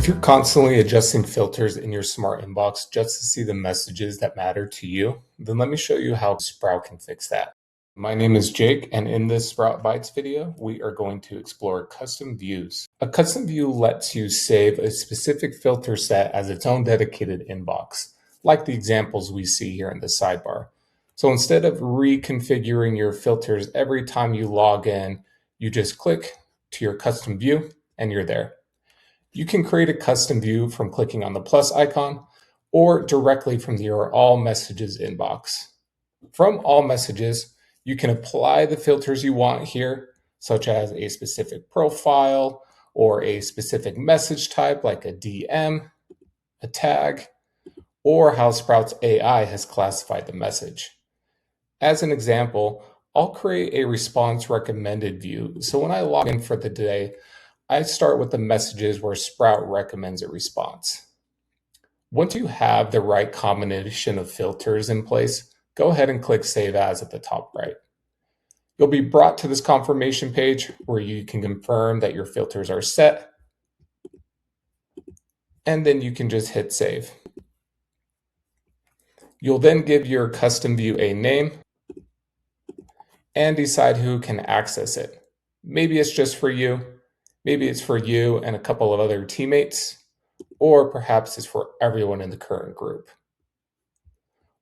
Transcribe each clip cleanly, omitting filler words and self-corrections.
If you're constantly adjusting filters in your smart inbox just to see the messages that matter to you, then let me show you how Sprout can fix that. My name is Jake, and in this Sprout Bytes video, we are going to explore custom views. A custom view lets you save a specific filter set as its own dedicated inbox, like the examples we see here in the sidebar. So instead of reconfiguring your filters every time you log in, you just click to your custom view and you're there. You can create a custom view from clicking on the plus icon or directly from your All Messages inbox. From All Messages, you can apply the filters you want here, such as a specific profile or a specific message type like a DM, a tag, or how Sprout's AI has classified the message. As an example, I'll create a response recommended view. So when I log in for the day, I start with the messages where Sprout recommends a response. Once you have the right combination of filters in place, go ahead and click Save As at the top right. You'll be brought to this confirmation page where you can confirm that your filters are set, and then you can just hit Save. You'll then give your custom view a name and decide who can access it. Maybe it's just for you. Maybe it's for you and a couple of other teammates, or perhaps it's for everyone in the current group.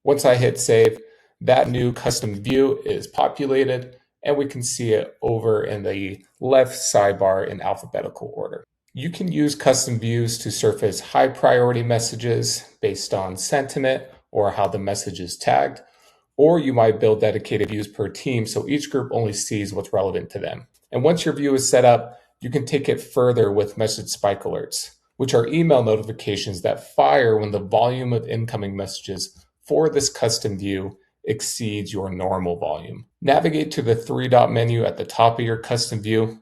Once I hit save, that new custom view is populated and we can see it over in the left sidebar in alphabetical order. You can use custom views to surface high priority messages based on sentiment or how the message is tagged, or you might build dedicated views per team so each group only sees what's relevant to them. And once your view is set up, you can take it further with message spike alerts, which are email notifications that fire when the volume of incoming messages for this custom view exceeds your normal volume. Navigate to the three-dot menu at the top of your custom view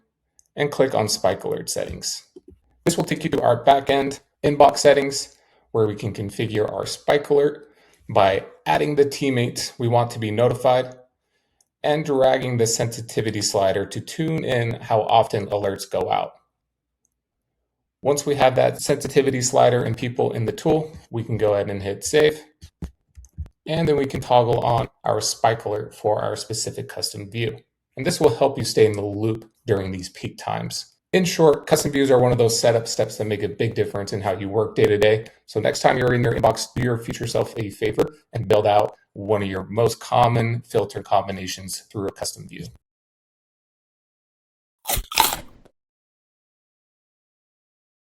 and click on Spike Alert Settings. This will take you to our backend inbox settings where we can configure our spike alert by adding the teammates we want to be notified and dragging the sensitivity slider to tune in how often alerts go out. Once we have that sensitivity slider and people in the tool, we can go ahead and hit save. And then we can toggle on our spike alert for our specific custom view. And this will help you stay in the loop during these peak times. In short, custom views are one of those setup steps that make a big difference in how you work day to day. So next time you're in your inbox, do your future self a favor and build out one of your most common filter combinations through a custom view.